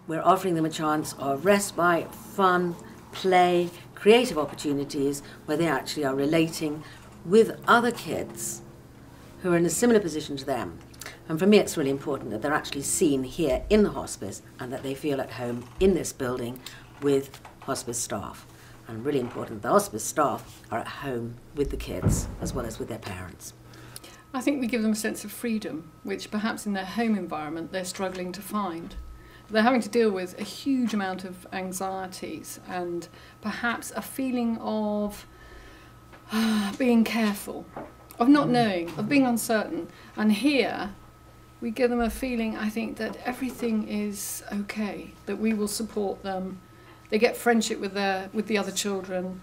we're offering them a chance of respite, fun, play, creative opportunities where they actually are relating with other kids who are in a similar position to them. And for me, it's really important that they're actually seen here in the hospice and that they feel at home in this building with hospice staff. And really important that the hospice staff are at home with the kids as well as with their parents. I think we give them a sense of freedom, which perhaps in their home environment they're struggling to find. They're having to deal with a huge amount of anxieties and perhaps a feeling of being careful, of not knowing, of being uncertain. And here we give them a feeling, I think, that everything is okay, that we will support them. They get friendship with the other children.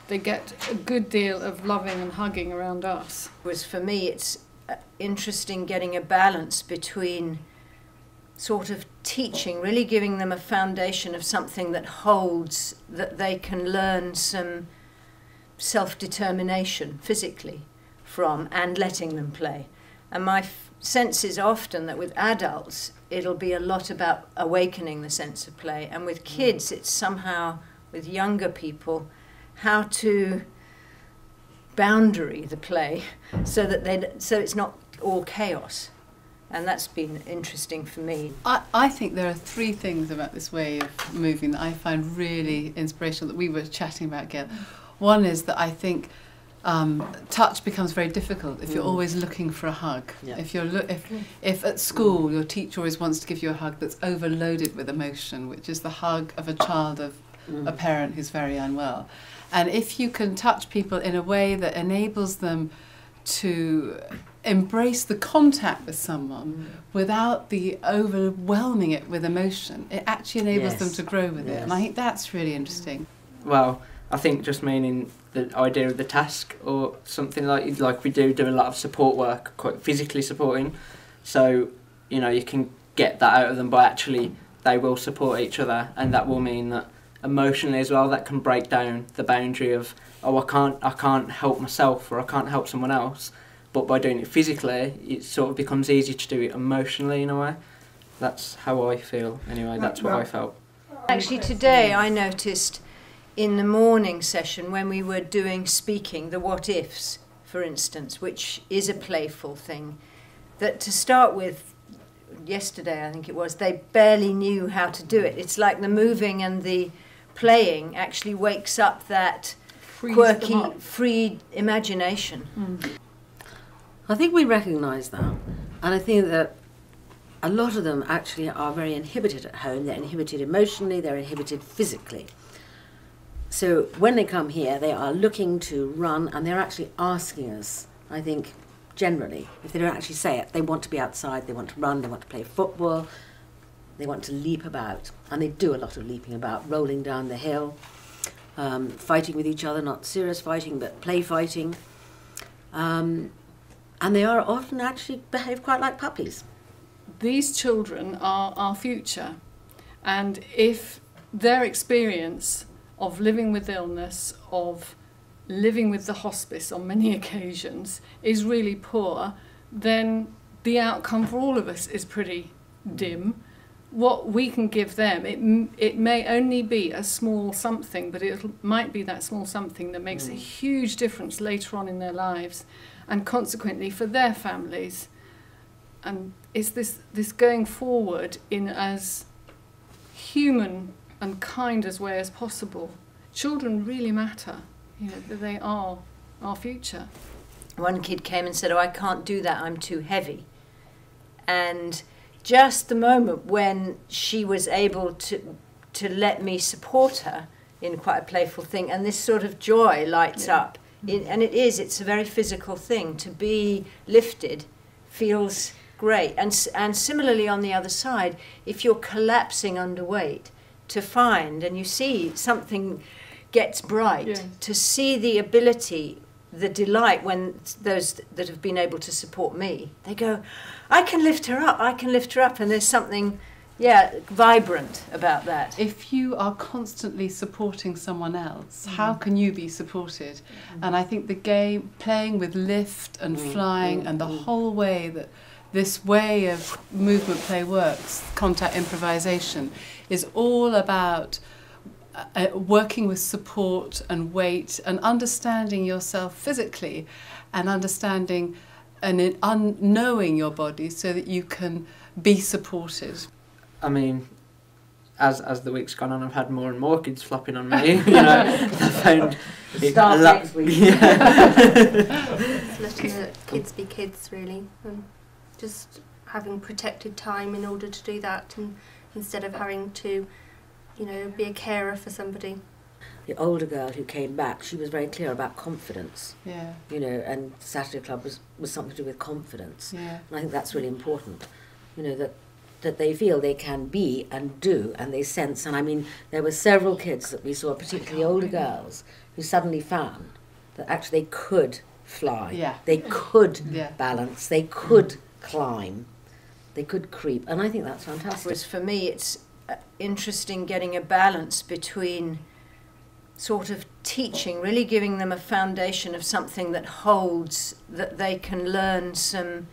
They get a good deal of loving and hugging around us. Whereas for me, it's interesting getting a balance between sort of teaching, really giving them a foundation of something that holds, that they can learn some self-determination physically from, and letting them play. And my sense is often that with adults, it'll be a lot about awakening the sense of play. And with kids, it's somehow, with younger people, how to boundary the play so that so it's not all chaos. And that's been interesting for me. I think there are three things about this way of moving that I find really inspirational that we were chatting about, Gail. One is that I think touch becomes very difficult if you're always looking for a hug. Yeah. If at school your teacher always wants to give you a hug that's overloaded with emotion, which is the hug of a child of a parent who's very unwell. And if you can touch people in a way that enables them to embrace the contact with someone without the overwhelming it with emotion, it actually enables them to grow with it. And I think that's really interesting. Well, I think just meaning the idea of the task or something like we do a lot of support work, quite physically supporting. So, you know, you can get that out of them, but actually they will support each other, and that will mean that emotionally as well, that can break down the boundary of, oh, I can't help myself or I can't help someone else. But by doing it physically, it sort of becomes easier to do it emotionally in a way. That's how I feel, anyway. That's what I felt. Actually, today I noticed in the morning session when we were doing speaking, the what-ifs, for instance, which is a playful thing, that to start with, yesterday I think it was, they barely knew how to do it. It's like the moving and the playing actually wakes up that quirky, free imagination. I think we recognise that, and I think that a lot of them actually are very inhibited at home. They're inhibited emotionally, they're inhibited physically. So when they come here, they are looking to run, and they're actually asking us, I think, generally, if they don't actually say it, they want to be outside, they want to run, they want to play football, they want to leap about, and they do a lot of leaping about, rolling down the hill, fighting with each other, not serious fighting, but play fighting. And they are often actually behave quite like puppies. These children are our future, and if their experience of living with illness, of living with the hospice on many occasions is really poor, then the outcome for all of us is pretty dim. What we can give them, it may only be a small something, but it might be that small something that makes a huge difference later on in their lives, and consequently for their families. And it's this going forward in as human and kind as way as possible. Children really matter, you know, they are our future. One kid came and said, "Oh, I can't do that, I'm too heavy." And just the moment when she was able to let me support her in quite a playful thing, and this sort of joy lights up. And it's a very physical thing. To be lifted feels great. And similarly on the other side, if you're collapsing underweight, to find, and you see something gets bright, to see the ability, the delight when those that have been able to support me, they go, I can lift her up, I can lift her up, and there's something, vibrant about that. If you are constantly supporting someone else, how can you be supported? And I think the game, playing with lift and flying and the whole way that this way of movement play works, contact improvisation, is all about working with support and weight and understanding yourself physically and understanding and knowing your body so that you can be supported. I mean, as the week's gone on, I've had more and more kids flopping on me. You know, I found Start next week. Yeah. It's letting the kids be kids, really, and just having protected time in order to do that, and instead of having to, you know, be a carer for somebody. The older girl who came back, she was very clear about confidence. Yeah. You know, and Saturday Club was something to do with confidence. Yeah. And I think that's really important. You know, that they feel they can be and do, and they sense. And I mean, there were several kids that we saw, particularly older girls, who suddenly found that actually they could fly. Yeah. They could Yeah. balance. They could climb. They could creep. And I think that's fantastic. Whereas for me, it's interesting getting a balance between sort of teaching, really giving them a foundation of something that holds, that they can learn some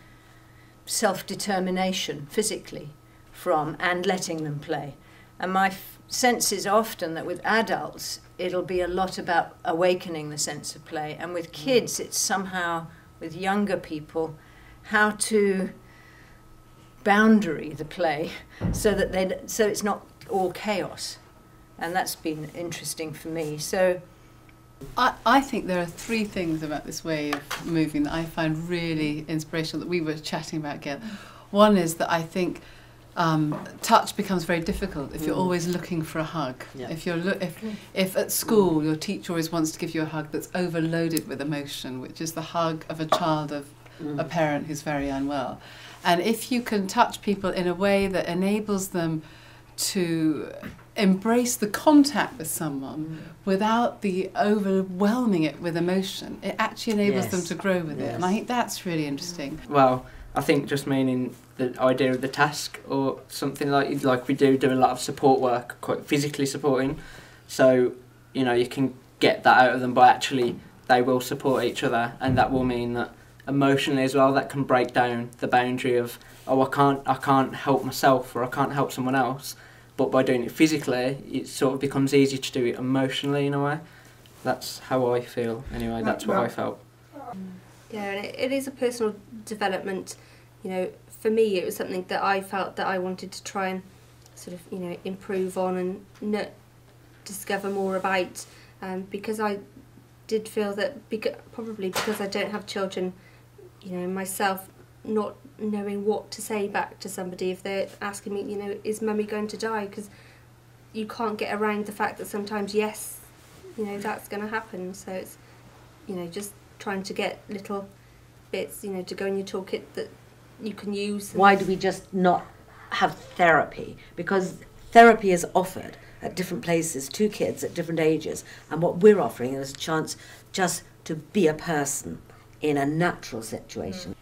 self-determination physically from, and letting them play. And my sense is often that with adults, it'll be a lot about awakening the sense of play. And with kids, it's somehow, with younger people, how to boundary the play so that so it's not all chaos. And that's been interesting for me. So I think there are three things about this way of moving that I find really inspirational that we were chatting about, Gail. One is that I think touch becomes very difficult if you're always looking for a hug. Yeah. If at school your teacher always wants to give you a hug that's overloaded with emotion, which is the hug of a child of a parent who's very unwell. And if you can touch people in a way that enables them to embrace the contact with someone without the overwhelming it with emotion, it actually enables them to grow with it. And I think that's really interesting. Well, I think just meaning the idea of the task or something like we do a lot of support work, quite physically supporting. So, you know, you can get that out of them by actually they will support each other, and that will mean that emotionally as well, that can break down the boundary of, oh, I can't help myself or I can't help someone else. But by doing it physically, it sort of becomes easier to do it emotionally in a way. That's how I feel, anyway. That's what I felt. Yeah, and it is a personal development. You know, for me, it was something that I felt that I wanted to try and sort of, you know, improve on and discover more about, because I did feel that probably because I don't have children, you know, myself, not knowing what to say back to somebody if they're asking me, you know, is mummy going to die? Because you can't get around the fact that sometimes, yes, you know, that's going to happen. So it's, you know, just trying to get little bits, you know, to go in your toolkit that you can use. Why do we just not have therapy? Because therapy is offered at different places to kids at different ages, and what we're offering is a chance just to be a person in a natural situation.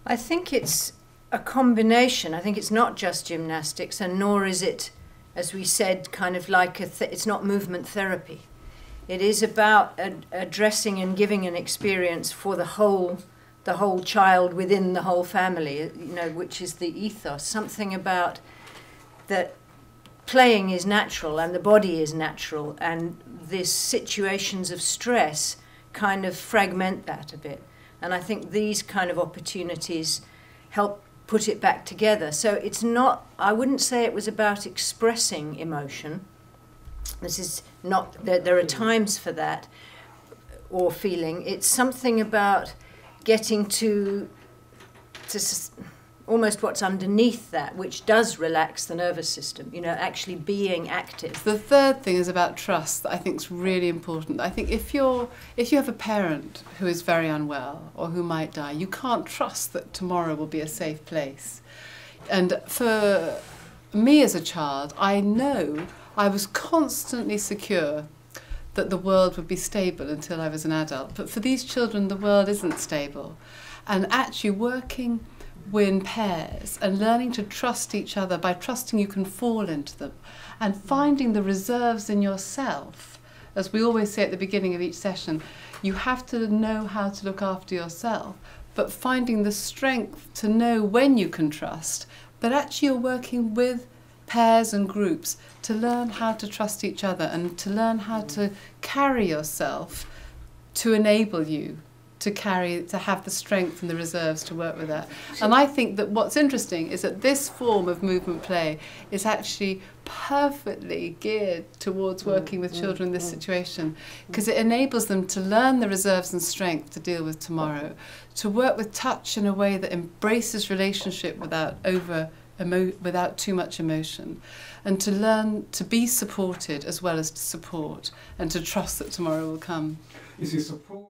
I think it's a combination. I think it's not just gymnastics, and nor is it, as we said, kind of like it's not movement therapy. It is about addressing and giving an experience for the whole child within the whole family, you know, which is the ethos. Something about that playing is natural and the body is natural, and these situations of stress kind of fragment that a bit. And I think these kind of opportunities help put it back together. So it's not, I wouldn't say it was about expressing emotion. This is not, there are times for that, or feeling. It's something about getting to almost what's underneath that, which does relax the nervous system, you know, actually being active. The third thing is about trust that I think is really important. I think if you have a parent who is very unwell or who might die, you can't trust that tomorrow will be a safe place. And for me as a child, I know I was constantly secure that the world would be stable until I was an adult. But for these children, the world isn't stable. And actually working in pairs and learning to trust each other by trusting you can fall into them, and finding the reserves in yourself. As we always say at the beginning of each session, you have to know how to look after yourself, but finding the strength to know when you can trust, but actually you're working with pairs and groups to learn how to trust each other and to learn how to carry yourself to enable you to have the strength and the reserves to work with that. And I think that what's interesting is that this form of movement play is actually perfectly geared towards working with children in this situation, because it enables them to learn the reserves and strength to deal with tomorrow, to work with touch in a way that embraces relationship without too much emotion, and to learn to be supported as well as to support, and to trust that tomorrow will come. Is it support?